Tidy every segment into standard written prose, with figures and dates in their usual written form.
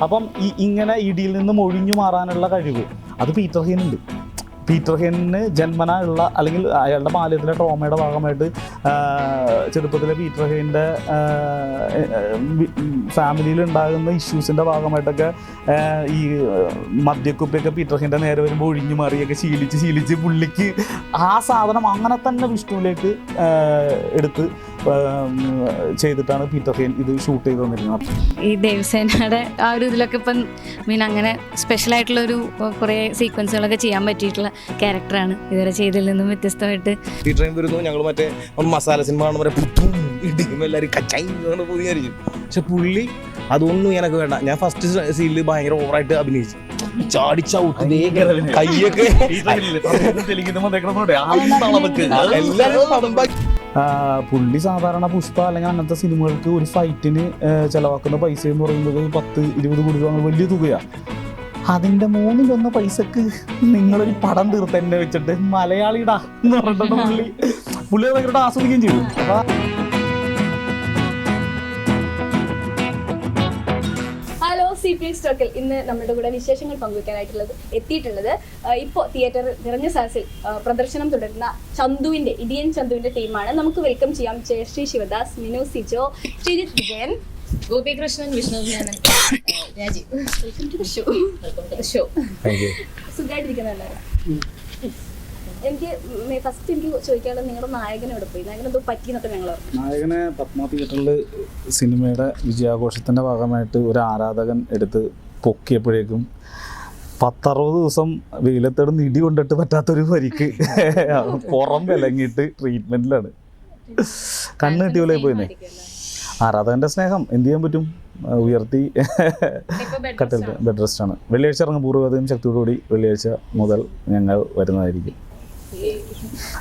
അപ്പം ഇങ്ങനെ ഇടിയിൽ നിന്നും ഒഴിഞ്ഞു മാറാനുള്ള കഴിവ് അത് പീറ്റർ ഹെയിനുണ്ട്. പീറ്റർ ഹെയിനിന് ജന്മന ഉള്ള അല്ലെങ്കിൽ അയാളുടെ ബാല്യത്തിലെ ട്രോമയുടെ ഭാഗമായിട്ട് ചെറുപ്പത്തിലെ പീറ്റർ ഹെയിൻ്റെ ഫാമിലിയിൽ ഉണ്ടാകുന്ന ഇഷ്യൂസിൻ്റെ ഭാഗമായിട്ടൊക്കെ ഈ മദ്യക്കുപ്പിയൊക്കെ പീറ്റർ ഹെയിൻ്റെ നേരെ വരുമ്പോൾ ഒഴിഞ്ഞു മാറിയൊക്കെ ശീലിച്ച് പുള്ളിക്ക് ആ സാധനം അങ്ങനെ തന്നെ വിഷ്ണുവിലേക്ക് എടുത്ത് ചെയ്തിട്ടാണ് പീറ്റർ ഹെയിൻ ഇത് ഷൂട്ട് ചെയ്ത് തന്നിരിക്കുന്നത്. ഈ ദേവസേനയുടെ ആ ഒരു ഇതിലൊക്കെ ഇപ്പം അങ്ങനെ സ്പെഷ്യലായിട്ടുള്ളൊരു കുറേ സീക്വൻസുകളൊക്കെ ചെയ്യാൻ പറ്റിയിട്ടുള്ള ക്യാരക്ടറാണ് ഇതുവരെ ചെയ്തതിൽ നിന്നും വ്യത്യസ്തമായിട്ട്. ഈ ട്രെയിൻ വരുന്നു, ഞങ്ങൾ മറ്റേ മസാല സിനിമ കാണുന്ന പോലെ പുട്ടും ഇടിക്കും എല്ലാവരും കച്ചായിന്ന് പോയിരിക്കും. പക്ഷെ പുള്ളി അതൊന്നും എനിക്ക് വേണ്ട. ഞാൻ ഫസ്റ്റ് സീനിൽ ഭയങ്കര ഓവറായിട്ട് അഭിനയിച്ചു, ചാടിച്ചൗട്ട് കയ്യൊക്കെ പുള്ളി സാധാരണ പുഷ്പ അല്ലെങ്കിൽ അങ്ങനത്തെ സിനിമകൾക്ക് ഒരു ഫൈറ്റിന് ചിലവാക്കുന്ന പൈസ എന്ന് പറയുന്നത് 10-20 കോടി രൂപ വലിയ തുകയാണ്. അതിൻ്റെ 1/3 പൈസക്ക് നിങ്ങളൊരു പടം തീർത്ത് എന്നെ വെച്ചിട്ട് മലയാളിടാ എന്ന് പറഞ്ഞിട്ട് പുള്ളി ഭയങ്കരമായിട്ട് ആസ്വദിക്കുകയും ചെയ്തു. CPX ടോക്കിൽ ഇന്ന് നമ്മുടെ കൂടെ വിശേഷങ്ങൾ പങ്കുവയ്ക്കാനായിട്ടുള്ളത് എത്തിയിട്ടുള്ളത് ഇപ്പോൾ തിയേറ്റർ നിറഞ്ഞ സാസിൽ പ്രദർശനം തുടരുന്ന ചന്തുവിന്റെ ഇടിയൻ ചന്തുവിന്റെ ടീമാണ്. നമുക്ക് വെൽക്കം ചെയ്യാം ജയശ്രീ ശിവദാസ്, മിനു സിജോ, ശ്രീജിത്ത് വിജയൻ, ഗോപികൃഷ്ണൻ, വിഷ്ണു രാജീവ്. സുഖമായിട്ടിരിക്കുന്നതല്ലേ? എനിക്ക് ചോദിക്കാനുള്ളത് നിങ്ങളുടെ നായകൻ എവിടെ പോയി? നായകൻ എന്തോ പറ്റിയെന്നൊക്കെ ഞങ്ങൾ നായകനെ പത്മ തിയേറ്ററിൽ സിനിമയുടെ വിജയാഘോഷത്തിൻ്റെ ഭാഗമായിട്ട് ഒരു ആരാധകൻ എടുത്ത് പൊക്കിയപ്പോഴേക്കും 10-60 ദിവസം വെയിലത്തോട് ഇടി കൊണ്ടിട്ട് പറ്റാത്തൊരു പരിക്ക് പുറം വിലങ്ങിയിട്ട് ട്രീറ്റ്മെൻറ്റിലാണ്. കണ്ണ് കിട്ടിയപോലെ പോയിന്നേ. ആരാധകൻ്റെ സ്നേഹം എന്ത് ചെയ്യാൻ പറ്റും, ഉയർത്തി കട്ടിൽ ബെഡ് റെസ്റ്റാണ്. വെള്ളിയാഴ്ച ഇറങ്ങും പൂർവ്വതയും ശക്തിയോടുകൂടി. വെള്ളിയാഴ്ച മുതൽ ഞങ്ങൾ വരുന്നതായിരിക്കും.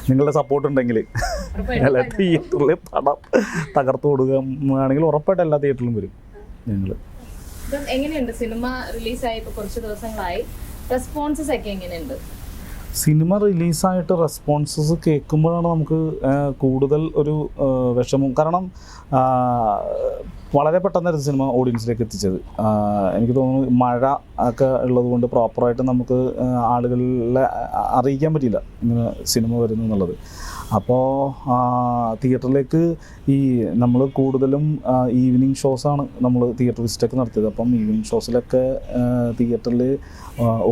നിങ്ങളുടെ സപ്പോർട്ട് ഉണ്ടെങ്കിൽ എല്ലാ തിയേറ്ററിൽ പടം തകർത്ത് കൊടുക്കുകയാണെങ്കിൽ ഉറപ്പായിട്ട് എല്ലാ തിയേറ്ററിലും വരും ഞങ്ങൾ. എങ്ങനെയുണ്ട് സിനിമ റിലീസായി ഇപ്പോൾ കുറച്ച് ദിവസങ്ങളായി, റെസ്പോൺസസ് ഒക്കെ എങ്ങനെയുണ്ട്? സിനിമ റിലീസായിട്ട് റെസ്പോൺസസ് കേൾക്കുമ്പോഴാണ് നമുക്ക് കൂടുതൽ ഒരു വിഷമം. കാരണം വളരെ പെട്ടെന്നായിരുന്നു സിനിമ ഓഡിയൻസിലേക്ക് എത്തിച്ചത്. എനിക്ക് തോന്നുന്നു മഴ ഒക്കെ ഉള്ളത് കൊണ്ട് പ്രോപ്പറായിട്ട് നമുക്ക് ആളുകളെ അറിയിക്കാൻ പറ്റിയില്ല ഇങ്ങനെ സിനിമ വരുന്നു എന്നുള്ളത്. അപ്പോൾ തിയേറ്ററിലേക്ക് നമ്മൾ കൂടുതലും ഈവനിങ് ഷോസാണ് നമ്മൾ തിയേറ്റർ വിസിറ്റൊക്കെ നടത്തിയത്. അപ്പം ഈവനിങ് ഷോസിലൊക്കെ തിയേറ്ററിൽ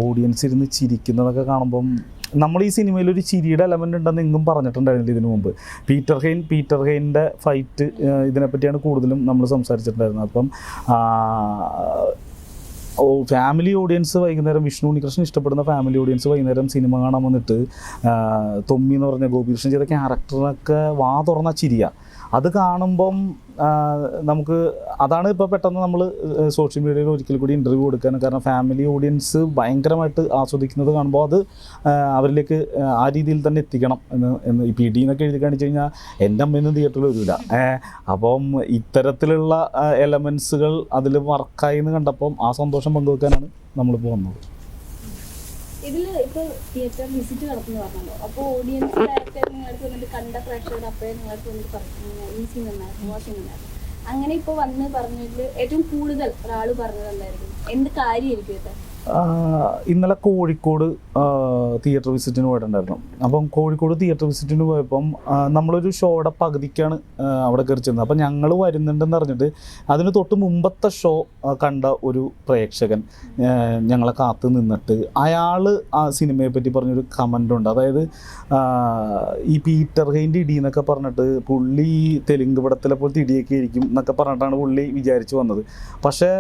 ഓഡിയൻസ് ഇരുന്ന് ചിരിക്കുന്നതൊക്കെ കാണുമ്പം നമ്മൾ ഈ സിനിമയിൽ ഒരു ചിരിയുടെ എലമെൻ്റ് ഉണ്ടെന്ന് എങ്ങും പറഞ്ഞിട്ടുണ്ടായിരുന്നില്ല ഇതിനു മുമ്പ്. പീറ്റർ ഹെയിൻ്റെ ഫൈറ്റ് ഇതിനെപ്പറ്റിയാണ് കൂടുതലും നമ്മൾ സംസാരിച്ചിട്ടുണ്ടായിരുന്നത്. അപ്പം ഫാമിലി ഓഡിയൻസ് വൈകുന്നേരം വിഷ്ണു ഉണ്ണികൃഷ്ണൻ ഇഷ്ടപ്പെടുന്ന ഫാമിലി ഓഡിയൻസ് വൈകുന്നേരം സിനിമ കാണാൻ വന്നിട്ട് തൊമ്മി എന്ന് പറഞ്ഞ ഗോപികൃഷ്ണൻ ചെയ്ത ക്യാരക്ടറിനൊക്കെ വാ തുറന്ന ചിരിയ. അത് കാണുമ്പം നമുക്ക് അതാണ് ഇപ്പോൾ പെട്ടെന്ന് നമ്മൾ സോഷ്യൽ മീഡിയയിൽ ഒരിക്കൽ കൂടി ഇൻ്റർവ്യൂ കൊടുക്കാൻ കാരണം ഫാമിലി ഓഡിയൻസ് ഭയങ്കരമായിട്ട് ആസ്വദിക്കുന്നത് കാണുമ്പോൾ അത് അവരിലേക്ക് ആ രീതിയിൽ തന്നെ എത്തിക്കണം എന്ന് ഈ PD എന്നൊക്കെ എഴുതി കാണിച്ചു കഴിഞ്ഞാൽ എൻ്റെ അമ്മയൊന്നും തിയേറ്ററിൽ വരില്ല. അപ്പം ഇത്തരത്തിലുള്ള എലമെൻസുകൾ അതിൽ വർക്കായി എന്ന് കണ്ടപ്പം ആ സന്തോഷം പങ്കുവെക്കാനാണ് നമ്മളിപ്പോൾ വന്നത്. ഇതിൽ ഇപ്പോൾ തിയേറ്റർ വിസിറ്റ് നടത്തുന്നു പറഞ്ഞല്ലോ, അപ്പോൾ ഓഡിയൻസ് ഡയറക്റ്റ് നിങ്ങൾക്ക് വന്നിട്ട് കണ്ട പ്രേക്ഷകർ അപ്പോഴേ നിങ്ങൾക്ക് വന്നിട്ട് പറഞ്ഞു ഈ സീൻ നന്നായിരുന്നു, ആ സീൻ നന്നായിരുന്നു, അങ്ങനെ ഇപ്പോൾ വന്ന് പറഞ്ഞതിൽ ഏറ്റവും കൂടുതൽ ഒരാൾ പറഞ്ഞത് എന്തായിരിക്കും? എന്ത് കാര്യമായിരിക്കും ഇത്? ഇന്നലെ കോഴിക്കോട് തിയേറ്റർ വിസിറ്റിന് പോയിട്ടുണ്ടായിരുന്നു. അപ്പം കോഴിക്കോട് തിയേറ്റർ വിസിറ്റിന് പോയപ്പം നമ്മളൊരു ഷോയുടെ പകുതിക്കാണ് അവിടെ കയറി ചെന്നത്. അപ്പം ഞങ്ങൾ വരുന്നുണ്ടെന്ന് അറിഞ്ഞിട്ട് അതിന് തൊട്ട് മുമ്പത്തെ ഷോ കണ്ട ഒരു പ്രേക്ഷകൻ ഞങ്ങളെ കാത്ത് നിന്നിട്ട് അയാൾ ആ സിനിമയെ പറ്റി പറഞ്ഞൊരു കമൻ്റുണ്ട്. അതായത് ഈ പീറ്റർ ഹെയിൻ്റെ ഇടി എന്നൊക്കെ പറഞ്ഞിട്ട് പുള്ളി തെലുങ്ക് പടത്തിലെ പോലത്തെ ഇടിയൊക്കെ ആയിരിക്കും എന്നൊക്കെ പറഞ്ഞിട്ടാണ് പുള്ളി വിചാരിച്ച് വന്നത്. പക്ഷേ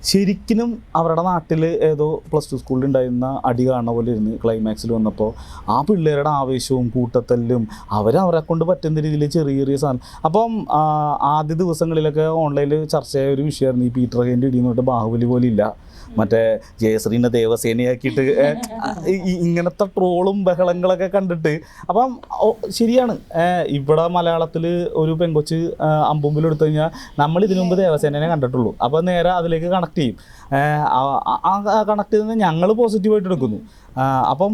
ശരിക്കും അവരുടെ നാട്ടിൽ ഏതോ +2 സ്കൂളിൽ ഉണ്ടായിരുന്ന അടി കാണുന്ന പോലെ ഇരുന്ന് ക്ലൈമാക്സിൽ വന്നപ്പോൾ ആ പിള്ളേരുടെ ആവേശവും കൂട്ടത്തല്ലും അവരെ കൊണ്ട് പറ്റുന്ന രീതിയിൽ ചെറിയ സാധനം. അപ്പം ആദ്യ ദിവസങ്ങളിലൊക്കെ ഓൺലൈനിൽ ചർച്ചയായ ഒരു വിഷയമായിരുന്നു ഈ പീറ്റർ ഹെയിൻ്റെ ഇടി എന്ന് പറഞ്ഞിട്ട് ബാഹുബലി പോലെ ഇല്ല, മറ്റേ ജയശ്രീനെ ദേവസേനയാക്കിയിട്ട് ഇങ്ങനത്തെ ട്രോളും ബഹളങ്ങളൊക്കെ കണ്ടിട്ട്. അപ്പം ശരിയാണ്, ഇവിടെ മലയാളത്തിൽ ഒരു പെങ്കൊച്ച് അമ്പുമ്പിൽ എടുത്തു കഴിഞ്ഞാൽ നമ്മൾ ഇതിനു മുമ്പ് ദേവസേനനെ കണ്ടിട്ടുള്ളൂ. അപ്പോൾ നേരെ അതിലേക്ക് കണക്ട് ചെയ്യും. ആ കണക്ട് ചെയ്യുന്നത് ഞങ്ങൾ പോസിറ്റീവായിട്ട് എടുക്കുന്നു. അപ്പം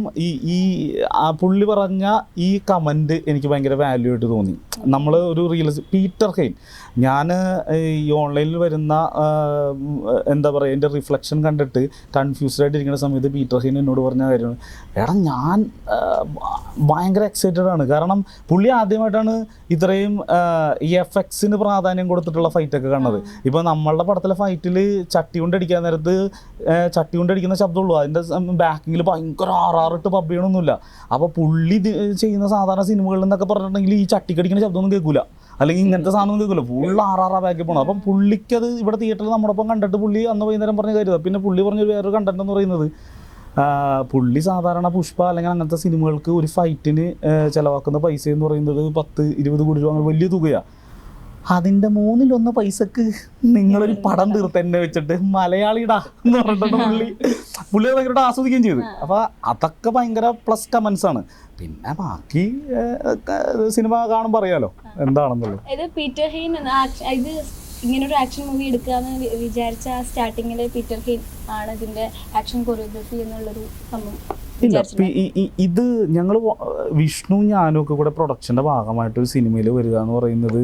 ആ പുള്ളി പറഞ്ഞ ഈ കമൻറ്റ് എനിക്ക് ഭയങ്കര വാല്യൂ ആയിട്ട് തോന്നി. നമ്മൾ ഒരു പീറ്റർ ഹെയ്ൻ, ഞാൻ ഈ ഓൺലൈനിൽ വരുന്ന എന്താ പറയുക, എൻ്റെ റിഫ്ലക്ഷൻ കണ്ടിട്ട് കൺഫ്യൂസ്ഡ് ആയിട്ടിരിക്കുന്ന സമയത്ത് പീറ്റർ ഹെയ്ൻ എന്നോട് പറഞ്ഞ കാര്യമാണ്, എടാ ഞാൻ ഭയങ്കര എക്സൈറ്റഡ് ആണ്. കാരണം പുള്ളി ആദ്യമായിട്ടാണ് ഇത്രയും ഈ എഫക്ട്സിന് പ്രാധാന്യം കൊടുത്തിട്ടുള്ള ഫൈറ്റൊക്കെ കാണുന്നത്. ഇപ്പോൾ നമ്മളുടെ പടത്തിലെ ഫൈറ്റിൽ ചട്ടി കൊണ്ടടിക്കാൻ നേരത്ത് ചട്ടി കൊണ്ടടിക്കുന്ന ശബ്ദമുള്ളൂ, അതിൻ്റെ ബാക്കിങ്ങിൽ ഭയങ്കര ആറാറിട്ട് പബ് ചെയ്യണമൊന്നുമില്ല. അപ്പോൾ പുള്ളി ചെയ്യുന്ന സാധാരണ സിനിമകളിൽ നിന്നൊക്കെ പറഞ്ഞിട്ടുണ്ടെങ്കിൽ ഈ ചട്ടിക്കടിക്കുന്ന ശബ്ദമൊന്നും കേൾക്കില്ല, അല്ലെങ്കിൽ ഇങ്ങനത്തെ സാധനം കേൾക്കില്ല, ഫുൾ ആറാറാ ബാക്കി പോകണം. അപ്പം പുള്ളിക്കത് ഇവിടെ തിയേറ്ററിൽ നമ്മോടൊപ്പം കണ്ടിട്ട് പുള്ളി അന്ന് വൈകുന്നേരം പറഞ്ഞ കാര്യം. പിന്നെ പുള്ളി പറഞ്ഞൊരു വേറൊരു കണ്ടന്റ് എന്ന് പറയുന്നത്, പുള്ളി സാധാരണ പുഷ്പ അല്ലെങ്കിൽ അങ്ങനത്തെ സിനിമകൾക്ക് ഒരു ഫൈറ്റിന് ചിലവാക്കുന്ന പൈസ എന്ന് പറയുന്നത് 10-20 കോടി രൂപ, അങ്ങനെ വലിയ തുകയാണ്. അതിൻ്റെ 1/3 പൈസക്ക് നിങ്ങളൊരു പടം തീർത്തെന്നെ വെച്ചിട്ട് മലയാളിടാ എന്ന് പറഞ്ഞിട്ടുണ്ട് പുള്ളി ഭയങ്കരമായിട്ട് ആസ്വദിക്കുകയും ചെയ്തു. അപ്പോൾ അതൊക്കെ ഭയങ്കര പ്ലസ് കമൻസ് ആണ്. പിന്നെ ബാക്കി സിനിമ കാണുമ്പോൾ അറിയാലോ എന്താണെന്നുള്ളത്. ഇത് പീറ്റർ ഹെയ്ൻ ഇത് ഇങ്ങനൊരു ആക്ഷൻ മൂവി എടുക്കാന്ന് വിചാരിച്ച സ്റ്റാർട്ടിങ്ങിൽ പീറ്റർ ഹെയ്ൻ ആണ് ഇതിന്റെ ആക്ഷൻ കൊറിയോഗ്രഫി എന്നുള്ളൊരു സംഭവം. ഇല്ല, ഇത് ഞങ്ങൾ വിഷ്ണു ഞാനും ഒക്കെ കൂടെ പ്രൊഡക്ഷൻ്റെ ഭാഗമായിട്ടൊരു സിനിമയിൽ വരിക എന്ന് പറയുന്നത്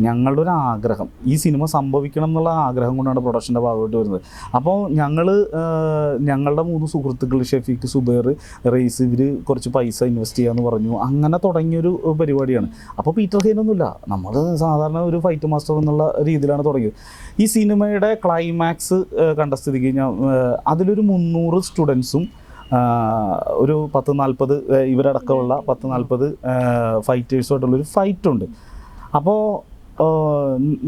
ഞങ്ങളുടെ ഒരു ആഗ്രഹം, ഈ സിനിമ സംഭവിക്കണം എന്നുള്ള ആഗ്രഹം കൊണ്ടാണ് പ്രൊഡക്ഷൻ്റെ ഭാഗമായിട്ട് വരുന്നത്. അപ്പോൾ ഞങ്ങളുടെ 3 സുഹൃത്തുക്കൾ ഷെഫീഖ്, സുബൈർ, റെയ്സ്, ഇവർ കുറച്ച് പൈസ ഇൻവെസ്റ്റ് ചെയ്യാമെന്ന് പറഞ്ഞു. അങ്ങനെ തുടങ്ങിയൊരു പരിപാടിയാണ്. അപ്പോൾ പീറ്റർ ഹെയ്നൊന്നുമില്ല, നമ്മൾ സാധാരണ ഒരു ഫൈറ്റ് മാസ്റ്റർ എന്നുള്ള രീതിയിലാണ് തുടങ്ങിയത്. ഈ സിനിമയുടെ ക്ലൈമാക്സ് കണ്ട സ്ഥിതിക്ക് അതിലൊരു 300 സ്റ്റുഡൻസും ഒരു 10-40 ഇവരടക്കമുള്ള 10-40 ഫൈറ്റേഴ്സുമായിട്ടുള്ളൊരു ഫൈറ്റുണ്ട്. അപ്പോൾ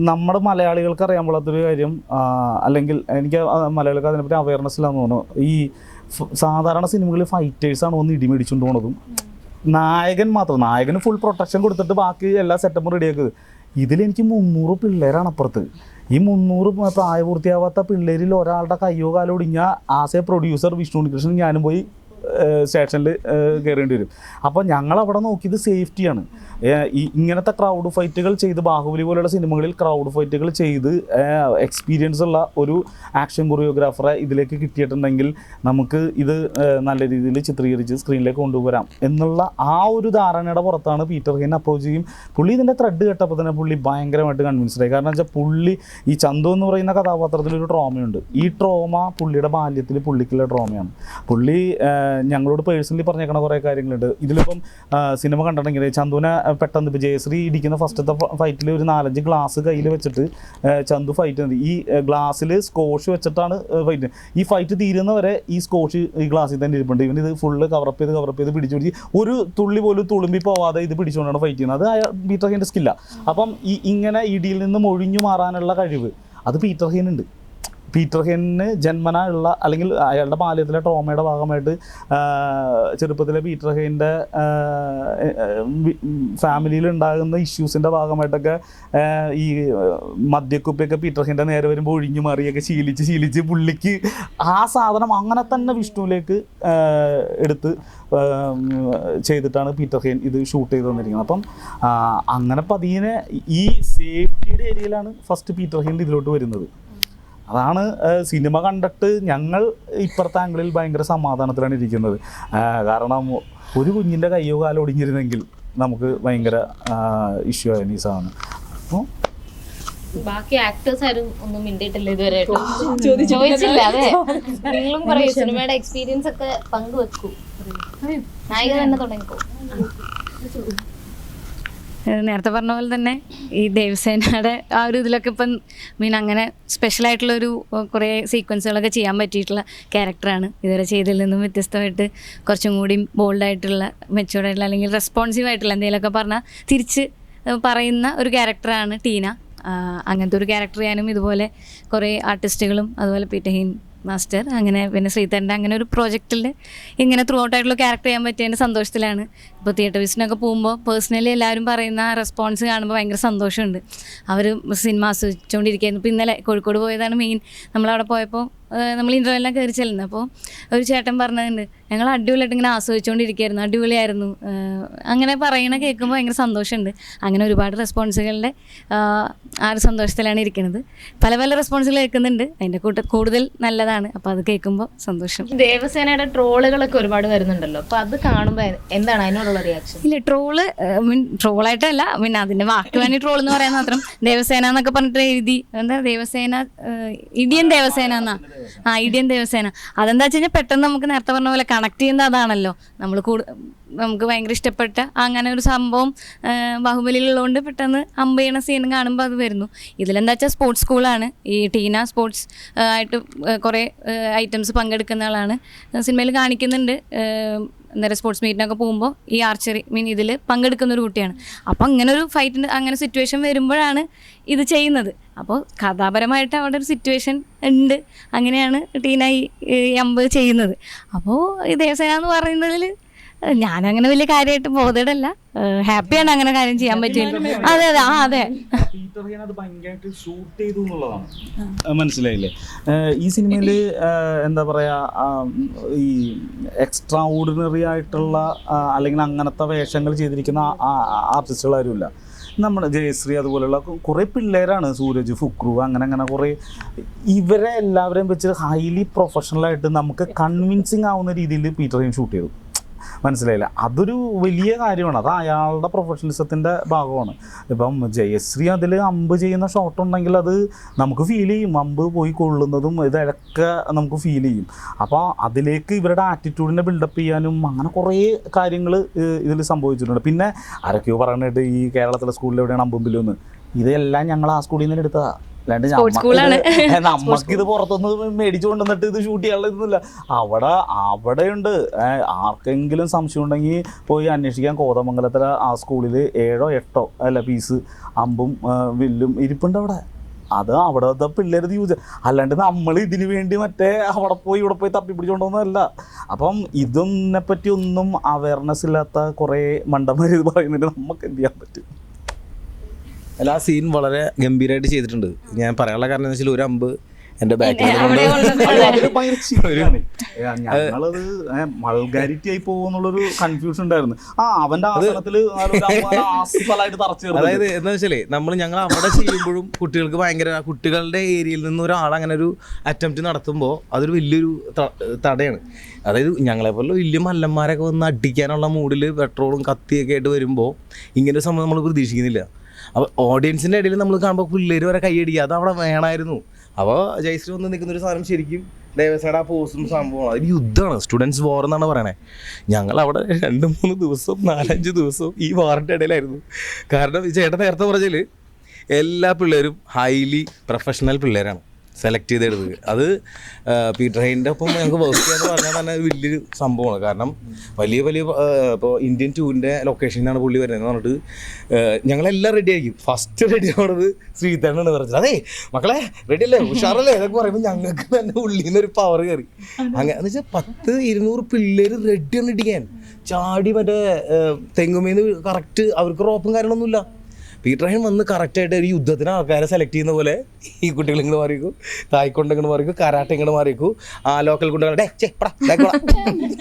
നമ്മുടെ മലയാളികൾക്ക് അറിയാൻ പാടാത്തൊരു കാര്യം, അല്ലെങ്കിൽ എനിക്ക് മലയാളികൾക്ക് അതിനെപ്പറ്റി അവയർനെസ് ഇല്ലാന്ന് തോന്നുന്നു, ഈ സാധാരണ സിനിമകളിൽ ഫൈറ്റേഴ്സാണ് ഒന്ന് ഇടിമേടിച്ചുകൊണ്ട് പോണതും, നായകന് ഫുൾ പ്രൊട്ടക്ഷൻ കൊടുത്തിട്ട് ബാക്കി എല്ലാ സെറ്റപ്പും റെഡിയാക്കുന്നത്. ഇതിലെനിക്ക് 300 പിള്ളേരാണ് അപ്പുറത്ത്. ഈ 300 പ്രായപൂർത്തിയാവാത്ത പിള്ളേരിൽ ഒരാളുടെ കയ്യോ കാലോ ഒടിഞ്ഞാൽ as a producer Vishnu Unnikrishnan ഞാനും പോയി സ്റ്റേഷനിൽ കയറേണ്ടി വരും. അപ്പോൾ ഞങ്ങളവിടെ നോക്കിയത് സേഫ്റ്റിയാണ്. ഇങ്ങനത്തെ ക്രൗഡ് ഫൈറ്റുകൾ ചെയ്ത്, ബാഹുബലി പോലെയുള്ള സിനിമകളിൽ ക്രൗഡ് ഫൈറ്റുകൾ ചെയ്ത് എക്സ്പീരിയൻസ് ഉള്ള ഒരു ആക്ഷൻ കൊറിയോഗ്രാഫറെ ഇതിലേക്ക് കിട്ടിയിട്ടുണ്ടെങ്കിൽ നമുക്ക് ഇത് നല്ല രീതിയിൽ ചിത്രീകരിച്ച് സ്ക്രീനിലേക്ക് കൊണ്ടുവരാം എന്നുള്ള ആ ഒരു ധാരണയുടെ പുറത്താണ് പീറ്റർ ഹെയ്ൻ അപ്രോച്ച് ചെയ്യും. പുള്ളി ഇതിൻ്റെ ത്രെഡ് കേട്ടപ്പോൾ തന്നെ പുള്ളി ഭയങ്കരമായിട്ട് കൺവിൻസ്ഡ് ആയി. കാരണം വെച്ചാൽ പുള്ളി ഈ ചന്തു എന്ന് പറയുന്ന കഥാപാത്രത്തിലൊരു ട്രോമയുണ്ട്. ഈ ട്രോമ പുള്ളിയുടെ ബാല്യത്തിൽ പുള്ളിക്കുള്ള ട്രോമയാണ്. പുള്ളി ഞങ്ങളോട് പേഴ്സണലി പറഞ്ഞേക്കണ കുറേ കാര്യങ്ങളുണ്ട്. ഇതിലിപ്പം സിനിമ കണ്ടിട്ടുണ്ടെങ്കിൽ ചന്തുവിനെ പെട്ടെന്ന് ഇപ്പോൾ ജയശ്രീ ഇടിക്കുന്ന ഫസ്റ്റത്തെ ഫൈറ്റിൽ ഒരു 4-5 ഗ്ലാസ് കയ്യിൽ വെച്ചിട്ട് ചന്തു ഫൈറ്റ് ചെയ്യുന്നത്. ഈ ഗ്ലാസ്സിൽ സ്കോഷ് വെച്ചിട്ടാണ് ഫൈറ്റ്. ഈ ഫൈറ്റ് തീരുന്നവരെ ഈ സ്കോഷ് ഈ ഗ്ലാസ്സിൽ തന്നെ ഇരിപ്പുണ്ട്. ഇവൻ ഇത് ഫുള്ള് കവറപ്പ് ചെയ്ത് പിടിച്ച് ഒരു തുള്ളി പോലും തുളുമ്പി പോവാതെ ഇത് പിടിച്ചുകൊണ്ടാണ് ഫൈറ്റ് ചെയ്യുന്നത്. അത് പീറ്റർ ഹെയ്ൻ്റെ സ്കില്ലാണ്. അപ്പം ഇങ്ങനെ ഇടിയിൽ നിന്നും ഒഴിഞ്ഞു മാറാനുള്ള കഴിവ് അത് പീറ്റർ ഹെയ്നുണ്ട്. പീറ്റർ ഹെയ്ന് ജന്മന ഉള്ള, അല്ലെങ്കിൽ അയാളുടെ ബാല്യത്തിലെ ട്രോമയുടെ ഭാഗമായിട്ട് ചെറുപ്പത്തിലെ പീറ്റർ ഹെയ്ൻ്റെ ഫാമിലിയിൽ ഉണ്ടാകുന്ന ഇഷ്യൂസിൻ്റെ ഭാഗമായിട്ടൊക്കെ ഈ മദ്യക്കുപ്പിയൊക്കെ പീറ്റർ ഹെയ്ൻ്റെ നേരെ വരുമ്പോൾ ഒഴിഞ്ഞു മാറിയൊക്കെ ശീലിച്ച് പുള്ളിക്ക് ആ സാധനം അങ്ങനെ തന്നെ വിഷ്ണുവിലേക്ക് എടുത്ത് ചെയ്തിട്ടാണ് പീറ്റർ ഹെയ്ൻ ഇത് ഷൂട്ട് ചെയ്ത് തന്നിരിക്കുന്നത്. അപ്പം അങ്ങനെ പതിയെ ഈ സേഫ്റ്റിയുടെ ഏരിയയിലാണ് ഫസ്റ്റ് പീറ്റർ ഹെയ്ൻ ഇതിലോട്ട് വരുന്നത്. അതാണ് സിനിമ കണ്ടിട്ട് ഞങ്ങൾ ഇപ്പുറത്തെ ആംഗിളിൽ ഭയങ്കര സമാധാനത്തിലാണ് ഇരിക്കുന്നത്. കാരണം ഒരു കുഞ്ഞിൻ്റെ കയ്യോ കാലോ ഒടിഞ്ഞിരുന്നെങ്കിൽ നമുക്ക് ഭയങ്കര ഇഷ്യൂ ആയിരുന്നു ഈ സാധനം. അപ്പോൾ ബാക്കി ആക്ടേഴ്സ് ആരും ഒന്നും മിണ്ടിയിട്ടില്ല ഇതുവരെ. ചോദിച്ചില്ല. അതെ, നിങ്ങളും പറയൂ, സിനിമയുടെ എക്സ്പീരിയൻസ് ഒക്കെ പങ്കുവെക്കൂ. നായിക തന്നെ തുടങ്ങിക്കോ. നേരത്തെ പറഞ്ഞ പോലെ തന്നെ ഈ ദേവസേനയുടെ ആ ഒരു ഇതിലൊക്കെ ഇപ്പം അങ്ങനെ സ്പെഷ്യലായിട്ടുള്ളൊരു കുറേ സീക്വൻസുകളൊക്കെ ചെയ്യാൻ പറ്റിയിട്ടുള്ള ക്യാരക്ടറാണ്. ഇതുവരെ ചെയ്തതിൽ നിന്നും വ്യത്യസ്തമായിട്ട് കുറച്ചും കൂടി ബോൾഡായിട്ടുള്ള, മെച്ചുവേർഡായിട്ടുള്ള, അല്ലെങ്കിൽ റെസ്പോൺസീവായിട്ടുള്ള എന്തെങ്കിലുമൊക്കെ പറഞ്ഞാൽ തിരിച്ച് പറയുന്ന ഒരു ക്യാരക്ടറാണ് ടീന. അങ്ങനത്തെ ഒരു ക്യാരക്ടർ ചെയ്യാനും ഇതുപോലെ കുറേ ആർട്ടിസ്റ്റുകളും അതുപോലെ പീറ്റർ ഹെയ്ൻ മാസ്റ്റർ, അങ്ങനെ പിന്നെ ശ്രീധരൻ്റെ അങ്ങനെ ഒരു പ്രോജക്റ്റിൽ ഇങ്ങനെ ത്രൂ ഔട്ട് ആയിട്ടുള്ള ക്യാരക്ടർ ചെയ്യാൻ പറ്റിയതിൻ്റെ സന്തോഷത്തിലാണ്. ഇപ്പോൾ തിയേറ്റർ വിസിറ്റിനൊക്കെ പോകുമ്പോൾ പേഴ്സണലി എല്ലാവരും പറയുന്ന റെസ്പോൺസ് കാണുമ്പോൾ ഭയങ്കര സന്തോഷമുണ്ട്. അവർ സിനിമ ആസ്വദിച്ചുകൊണ്ടിരിക്കുകയായിരുന്നു. ഇപ്പോൾ ഇന്നലെ കോഴിക്കോട് പോയതാണ് മെയിൻ. നമ്മളവിടെ പോയപ്പോൾ നമ്മൾ ഇൻ്റർവെല്ലാം കയറി ചെല്ലുന്നത്. അപ്പോൾ ഒരു ചേട്ടൻ പറഞ്ഞിട്ടുണ്ട്, ഞങ്ങൾ അടിപൊളിയായിട്ട് ഇങ്ങനെ ആസ്വദിച്ചുകൊണ്ടിരിക്കുകയായിരുന്നു, അടിപൊളിയായിരുന്നു, അങ്ങനെ പറയണ കേൾക്കുമ്പോൾ ഭയങ്കര സന്തോഷമുണ്ട്. അങ്ങനെ ഒരുപാട് റെസ്പോൺസുകളുടെ ആ ഒരു സന്തോഷത്തിലാണ് ഇരിക്കുന്നത്. പല പല റെസ്പോൺസുകൾ കേൾക്കുന്നുണ്ട്, അതിൻ്റെ കൂടുതൽ നല്ലതാണ്. അപ്പോൾ അത് കേൾക്കുമ്പോൾ സന്തോഷം. ദേവസേനയുടെ ട്രോളുകളൊക്കെ ഒരുപാട് വരുന്നുണ്ടല്ലോ, അപ്പൊ അത് കാണുമ്പോൾ എന്താണ് അതിനോടുള്ള റിയാക്ഷൻ? ഇല്ല, ട്രോളായിട്ടല്ല, പിന്നെ അതിൻ്റെ വാക്ക് വേണ്ടി ട്രോൾ എന്ന് പറയാൻ മാത്രം. ദേവസേന എന്നൊക്കെ പറഞ്ഞിട്ട് എഴുതി, എന്താ ദേവസേന, ഇടിയൻ ദേവസേന എന്നാ, ഇടിയൻ ദേവസേന. അതെന്താ വെച്ച് കഴിഞ്ഞാൽ പെട്ടെന്ന് നമുക്ക് നേരത്തെ പറഞ്ഞ പോലെ കണക്ട് ചെയ്യുന്നത് അതാണല്ലോ. നമുക്ക് ഭയങ്കര ഇഷ്ടപ്പെട്ട അങ്ങനെ ഒരു സംഭവം ബാഹുബലിയിലുള്ളതുകൊണ്ട് പെട്ടെന്ന് അമ്പ് ചെയ്യണ സീൻ കാണുമ്പോൾ അത് വരുന്നു. ഇതിലെന്താ വെച്ചാൽ സ്പോർട്സ് സ്കൂളാണ്, ഈ ടീന സ്പോർട്സ് ആയിട്ട് കുറേ ഐറ്റംസ് പങ്കെടുക്കുന്ന ആളാണ്. സിനിമയിൽ കാണിക്കുന്നുണ്ട്, എന്താ പറയുക, സ്പോർട്സ് മീറ്റിനൊക്കെ പോകുമ്പോൾ ഈ ആർച്ചറി ഇതിൽ പങ്കെടുക്കുന്ന ഒരു കുട്ടിയാണ്. അപ്പോൾ അങ്ങനെ ഒരു ഫൈറ്റിൻ്റെ അങ്ങനെ സിറ്റുവേഷൻ വരുമ്പോഴാണ് ഇത് ചെയ്യുന്നത്. അപ്പോൾ കഥാപരമായിട്ട് അവിടെ ഒരു സിറ്റുവേഷൻ ഉണ്ട്, അങ്ങനെയാണ് ടീന ഈ അമ്പ് ചെയ്യുന്നത്. അപ്പോൾ ഈ ദേവസേന എന്ന് പറയുന്നതിൽ ഞാനങ്ങനെ വലിയ കാര്യമായിട്ട് ബോധേഡല്ല, ഹാപ്പിയാണ് അങ്ങനെ കാര്യം ചെയ്യാൻ പറ്റില്ല. അതെ അതെ അതെ അത് ഭയങ്കരമായിട്ട് ഷൂട്ട് ചെയ്തു എന്നുള്ളതാണ്. മനസ്സിലായില്ലേ? ഈ സിനിമയിൽ എന്താ പറയാ, ഈ എക്സ്ട്രാ ഓർഡിനറി ആയിട്ടുള്ള അല്ലെങ്കിൽ അങ്ങനത്തെ വേഷങ്ങൾ ചെയ്തിരിക്കുന്ന ആർട്ടിസ്റ്റുകൾ ആരുമില്ല. നമ്മുടെ ജയശ്രീ അതുപോലെയുള്ള കുറേ പിള്ളേരാണ്, സൂരജ്, ഫുക്രു, അങ്ങനെ കുറേ. ഇവരെ എല്ലാവരെയും വെച്ച് ഹൈലി പ്രൊഫഷണലായിട്ട് നമുക്ക് കൺവിൻസിങ് ആവുന്ന രീതിയിൽ പീറ്റർ ഹെയിൻ ഷൂട്ട് ചെയ്തു. മനസ്സിലായില്ല? അതൊരു വലിയ കാര്യമാണ്, അത് അയാളുടെ പ്രൊഫഷണലിസത്തിൻ്റെ ഭാഗമാണ്. ഇപ്പം ജയശ്രീ അതിൽ അമ്പ് ചെയ്യുന്ന ഷോട്ട് ഉണ്ടെങ്കിൽ അത് നമുക്ക് ഫീൽ ചെയ്യും, അമ്പ് പോയി കൊള്ളുന്നതും ഇതൊക്കെ നമുക്ക് ഫീൽ ചെയ്യും. അപ്പോൾ അതിലേക്ക് ഇവരുടെ ആറ്റിറ്റ്യൂഡിനെ ബിൽഡപ്പ് ചെയ്യാനും അങ്ങനെ കുറേ കാര്യങ്ങൾ ഇതിൽ സംഭവിച്ചിട്ടുണ്ട്. പിന്നെ ആരൊക്കെയോ പറയാനായിട്ട് ഈ കേരളത്തിലെ സ്കൂളിൽ എവിടെയാണ് അമ്പുമ്പിലെന്ന്, ഇതെല്ലാം ഞങ്ങൾ ആ സ്കൂളിൽ നിന്ന് എടുത്തതാണ്. നമുക്കിത് പുറത്തൊന്ന് മേടിച്ചു കൊണ്ടുവന്നിട്ട് ഇത് ഷൂട്ട് ചെയ്യാനുള്ള ഇതൊന്നുമില്ല. അവിടെയുണ്ട്. ആർക്കെങ്കിലും സംശയം ഉണ്ടെങ്കിൽ പോയി അന്വേഷിക്കാൻ. കോതമംഗലത്തിലെ ആ സ്കൂളിൽ 7 or 8 പീസ് അമ്പും വില്ലും ഇരിപ്പുണ്ട് അവിടെ. അത് അവിടുത്തെ പിള്ളേർ യൂസ്, അല്ലാണ്ട് നമ്മൾ ഇതിനു വേണ്ടി മറ്റേ അവിടെ പോയി ഇവിടെ പോയി തപ്പിപ്പിടിച്ചുകൊണ്ടൊന്നുമല്ല. അപ്പം ഇതിനെപ്പറ്റി ഒന്നും അവയർനെസ് ഇല്ലാത്ത കുറേ മണ്ടന്മാർ ഇത് പറയുന്നുണ്ട്. നമുക്ക് എന്ത് ചെയ്യാൻ പറ്റും? അല്ല, ആ സീൻ വളരെ ഗംഭീരമായിട്ട് ചെയ്തിട്ടുണ്ട്. ഞാൻ പറയാനുള്ള കാരണം എന്ന് വെച്ചാൽ ഒരു അമ്പ് എൻ്റെ ബാക്കിലുള്ളത് ഞങ്ങളത് മൾഗാരിറ്റി ആയി പോകുന്നുള്ളൊരു കൺഫ്യൂഷൻ ഉണ്ടായിരുന്നു. അവന്റെ ആസനത്തില് അതായത് എന്താ വെച്ചാലേ ഞങ്ങൾ അവിടെ ചെയ്യുമ്പോഴും കുട്ടികൾക്ക് ഭയങ്കര, കുട്ടികളുടെ ഏരിയയിൽ നിന്ന് ഒരാൾ അങ്ങനെ ഒരു അറ്റംപ്റ്റ് നടത്തുമ്പോൾ അതൊരു വലിയൊരു തടയാണ്. അതായത് ഞങ്ങളെപ്പോലെ വലിയ മല്ലന്മാരൊക്കെ വന്ന് അടിക്കാനുള്ള മൂഡിൽ പെട്രോളും കത്തിയൊക്കെ ആയിട്ട് വരുമ്പോൾ ഇങ്ങനൊരു സംഭവം നമ്മൾ പ്രതീക്ഷിക്കുന്നില്ല. അപ്പോൾ ഓഡിയൻസിൻ്റെ ഇടയിൽ നമ്മൾ കാണുമ്പോൾ പിള്ളേർ വരെ കൈയടിക്കുക, അത് അവിടെ വേണമായിരുന്നു. അപ്പോൾ ജയശ്രീ വന്ന് നിൽക്കുന്നൊരു സാധനം ശരിക്കും ദേവസേന ആ പോസ്റ്റും സംഭവമാണ്. അത് യുദ്ധമാണ്, സ്റ്റുഡൻസ് വാർ എന്നാണ് പറയണേ. ഞങ്ങളവിടെ 2-3 ദിവസവും 4-5 ദിവസവും ഈ വാറിൻ്റെ ഇടയിലായിരുന്നു. കാരണം ചേട്ടൻ നേരത്തെ പറഞ്ഞാൽ എല്ലാ പിള്ളേരും ഹൈലി പ്രൊഫഷണൽ പിള്ളേരാണ് സെലക്ട് ചെയ്തെടുത്തത്. അത് പീറ്റർ ഹെയിൻ്റെ ഒപ്പം ഞങ്ങൾക്ക് വർക്ക് ചെയ്യാന്ന് പറഞ്ഞാൽ തന്നെ വലിയൊരു സംഭവമാണ്. കാരണം വലിയ ഇപ്പോൾ ഇന്ത്യൻ 2ൻ്റെ ലൊക്കേഷനിലാണ് പുള്ളി വരുന്നതെന്ന് പറഞ്ഞിട്ട് ഞങ്ങളെല്ലാം റെഡി ആയിരിക്കും. ഫസ്റ്റ് റെഡി ആവുന്നത് ശ്രീധരനാണ് പറഞ്ഞത്. അതേ മക്കളെ റെഡി അല്ലേ, ഉഷാറല്ലേ എന്നൊക്കെ പറയുമ്പോൾ ഞങ്ങൾക്ക് തന്നെ ഉള്ളിൽ നിന്നൊരു പവർ കയറി. അങ്ങനെ എന്ന് വെച്ചാൽ 10-200 പിള്ളേർ റെഡിയാണ് ഇടിക്കാൻ. ചാടി മറ്റേ തെങ്ങുമേന്ന് കറക്റ്റ്, അവർക്ക് റോപ്പും കാര്യങ്ങളൊന്നുമില്ല. പീറ്റർ ഹെയിൻ വന്ന് കറക്റ്റായിട്ട് ഒരു യുദ്ധത്തിന് ആൾക്കാരെ സെലക്ട് ചെയ്യുന്ന പോലെ ഈ കുട്ടികൾ ഇങ്ങോട്ട് മാറിക്കും, തായ്ക്കൊണ്ട് ഇങ്ങോട്ട് മാറിക്കും, കരാട്ടെ ഇങ്ങോട്ട് മാറിക്കും, ലോക്കൽ കുട്ടികളുടെ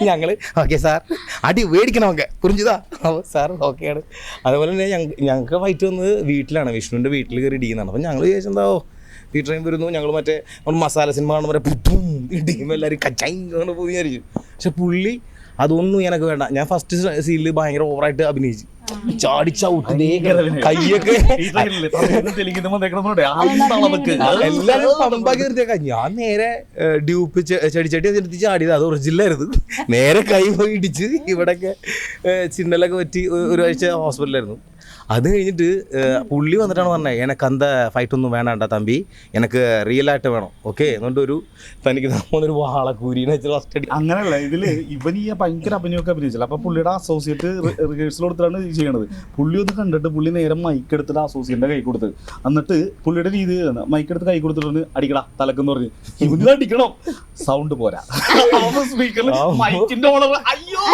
ഞങ്ങൾ ഓക്കെ സാർ അടി മേടിക്കണം ഒക്കെ പുറിഞ്ചിതാ സാർ ഓക്കെയാണ്. അതുപോലെ തന്നെ ഞങ്ങൾക്ക് ഫൈറ്റ് വന്നത് വീട്ടിലാണ്, വിഷ്ണുവിൻ്റെ വീട്ടിൽ കയറി ഇടിക്കുന്നതാണ്. അപ്പം ഞങ്ങൾ വിചാരിച്ചെന്താവോ പീറ്റർ ഹെയിൻ വരുന്നു, ഞങ്ങൾ മറ്റേ മസാല സിനിമ കാണുന്ന പോലെ പുട്ടും ഇടിക്കുമ്പോൾ എല്ലാവരും കച്ചായിങ്ങനെ പോയി വിചാരിച്ചു. പക്ഷെ പുള്ളി അതൊന്നും എനിക്ക് വേണ്ട. ഞാൻ ഫസ്റ്റ് സീനിൽ ഭയങ്കര ഓവറായിട്ട് അഭിനയിച്ചു, ചാടിച്ചൗട്ട് കയ്യൊക്കെ എല്ലാരും പമ്പാക്കി നിർത്തിയേക്കാം. ഞാൻ നേരെ ഡ്യൂപ്പ് ചെടിച്ചട്ടി നിർത്തി ചാടിയത്, അത് ഒറിജിനലായിരുന്നു. നേരെ കൈ പോയി ഇടിച്ച് ഇവിടെയൊക്കെ ചിന്നലൊക്കെ പറ്റി 1 ആഴ്ച ഹോസ്പിറ്റലായിരുന്നു. അത് കഴിഞ്ഞിട്ട് പുള്ളി വന്നിട്ടാണ് പറഞ്ഞത് എനക്ക് അന്ത ഫൈറ്റൊന്നും വേണ്ട തമ്പി, എനിക്ക് റിയലായിട്ട് വേണം. ഓക്കെ എന്നിട്ട് ഒരു തനിക്ക് ഒരു വാളക്കൂരിന്ന് വെച്ചാൽ ഫസ്റ്റ് അടി. അങ്ങനെയല്ല, ഇതില് ഇവൻ ഈ ഭയങ്കര അഭിനയമൊക്കെ അഭിനയിച്ചില്ല. അപ്പൊ പുള്ളിയുടെ അസോസിയേറ്റ് റിഹേഴ്സൽ കൊടുത്തിട്ടാണ് ചെയ്യണത്. പുള്ളി ഒന്ന് കണ്ടിട്ട് പുള്ളി നേരെ മൈക്ക് എടുത്തിട്ട് അസോസിയേറ്റിന്റെ കൈ കൊടുത്ത്, എന്നിട്ട് പുള്ളിയുടെ രീതി മൈക്ക് എടുത്ത് കൈ കൊടുത്തിട്ട് അടിക്കടാ തലക്കെന്ന് പറഞ്ഞ് ഇവന് അടിക്കണം, സൗണ്ട് പോരാ. സ്പീക്കറിൽ മൈക്കിന്റെ ഓണർ അയ്യോ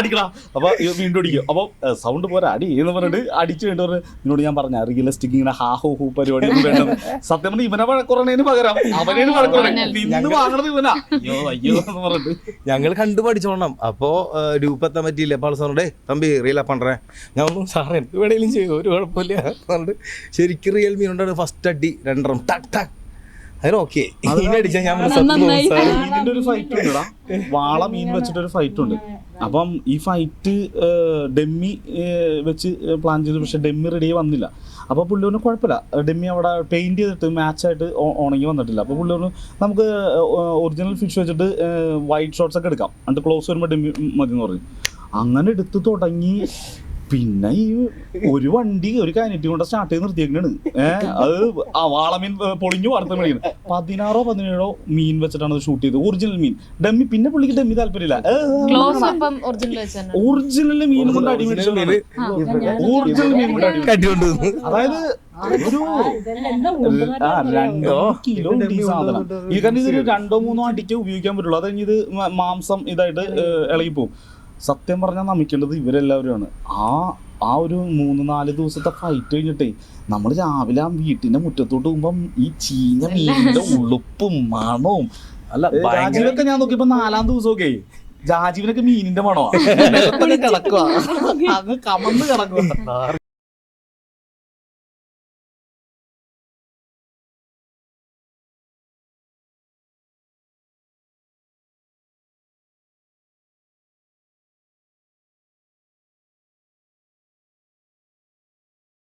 അടിക്കടാ, അപ്പൊ വീണ്ടും അടിക്കും. അപ്പൊ സൗണ്ട് പോരാ അടി എന്ന് പറഞ്ഞിട്ട് അടിച്ചു വേണ്ടി പറഞ്ഞ് നിന്നോട് ഞാൻ പറഞ്ഞ റിയലിസ്റ്റിക് ഇങ്ങനെ ഹോ പരിപാടി ഒന്നും വേണ്ടത്. സത്യം പറഞ്ഞാൽ ഇവനെ വഴക്കുറണേന് പകരം അവനേന് വഴക്കുറണേ നിന്ന് വാങ്ങണത് ഇവനാ. അയ്യോ അയ്യോ എന്ന് പറഞ്ഞിട്ട് ഞങ്ങൾ കണ്ടു പഠിച്ചോണം. അപ്പോൾ രൂപത്താൻ പറ്റിയില്ല. അപ്പോൾ സാറിനോടെ തമ്പി റിയൽ പണ്ടേ ഞാൻ ഒന്നും സാറേ എന്ത് വേണേലും ചെയ്യും, ഒരു കുഴപ്പമില്ല പറഞ്ഞിട്ട് ശരിക്കും റിയൽ മീനുണ്ടാണ് ഫസ്റ്റ് അടി 2 ടക് ടക്. അതിന് ഓക്കെ അടിച്ചാൽ ഞാൻ ഇതിന്റെ ഒരു ഫൈറ്റ് ഉണ്ടടാ, വാള മീൻ വെച്ചിട്ടൊരു ഫൈറ്റ് ഉണ്ട്. അപ്പം ഈ ഫൈറ്റ് ഡെമ്മി വെച്ച് പ്ലാൻ ചെയ്തു, പക്ഷെ ഡെമ്മി റെഡി വന്നില്ല. അപ്പോൾ പുള്ളി പറഞ്ഞു കുഴപ്പമില്ല, ഡെമ്മി അവിടെ പെയിന്റ് ചെയ്തിട്ട് മാച്ചായിട്ട് ഉണങ്ങി വന്നിട്ടില്ല. അപ്പോൾ പുള്ളി പറഞ്ഞു നമുക്ക് ഒറിജിനൽ ഫിഷ് വെച്ചിട്ട് വൈറ്റ് ഷോട്ട്സ് ഒക്കെ എടുക്കാം, എന്നിട്ട് ക്ലോസ് വരുമ്പോൾ ഡെമ്മി മതി എന്ന് പറഞ്ഞു. അങ്ങനെ എടുത്ത് തുടങ്ങി. പിന്നെ ഈ ഒരു വണ്ടി ഒരു കൈനറ്റി കൊണ്ട് സ്റ്റാർട്ട് ചെയ്ത് നിർത്തിയേക്കാണ്. അത് വാളമീൻ പൊളിഞ്ഞു വാർത്ത മേടിക്കുന്നത്. 16-17 മീൻ വെച്ചിട്ടാണ് അത് ഷൂട്ട് ചെയ്തത്, ഒറിജിനൽ മീൻ. ഡെമ്മി പിന്നെ പുള്ളിക്ക് ഡെമ്മി താല്പര്യമില്ല, ഒറിജിനൽ മീൻ കൊണ്ട് അടി മേടിച്ചോണ്ട് ഒറിജിനൽ മീൻ കൊണ്ട് അടി. അതായത് ഒരു 2 കിലോ ഉണ്ട് ഈ സാധനം. ഈ കാരണം ഇതൊരു 2-3 അടിക്ക് ഉപയോഗിക്കാൻ പറ്റുള്ളൂ. അത് കഴിഞ്ഞ് ഇത് മാംസം ഇതായിട്ട് ഇളകിപ്പോവും. സത്യം പറഞ്ഞാൽ നമിക്കേണ്ടത് ഇവരെല്ലാവരുമാണ്. ആ ഒരു 3-4 ദിവസത്തെ ഫൈറ്റ് കഴിഞ്ഞിട്ടേ നമ്മൾ രാവിലെ ആ വീട്ടിന്റെ മുറ്റത്തോട്ട് പോകുമ്പം ഈ ചീഞ്ഞ മീനിന്റെ ഉളുപ്പും മണവും. അല്ല രാജീവൊക്കെ ഞാൻ നോക്കിയപ്പോ 4-ാം ദിവസമൊക്കെ രാജീവിനൊക്കെ മീനിന്റെ മണമാണ് കിടക്കുക, അങ്ങ് കമന്ന് കിടക്കുക.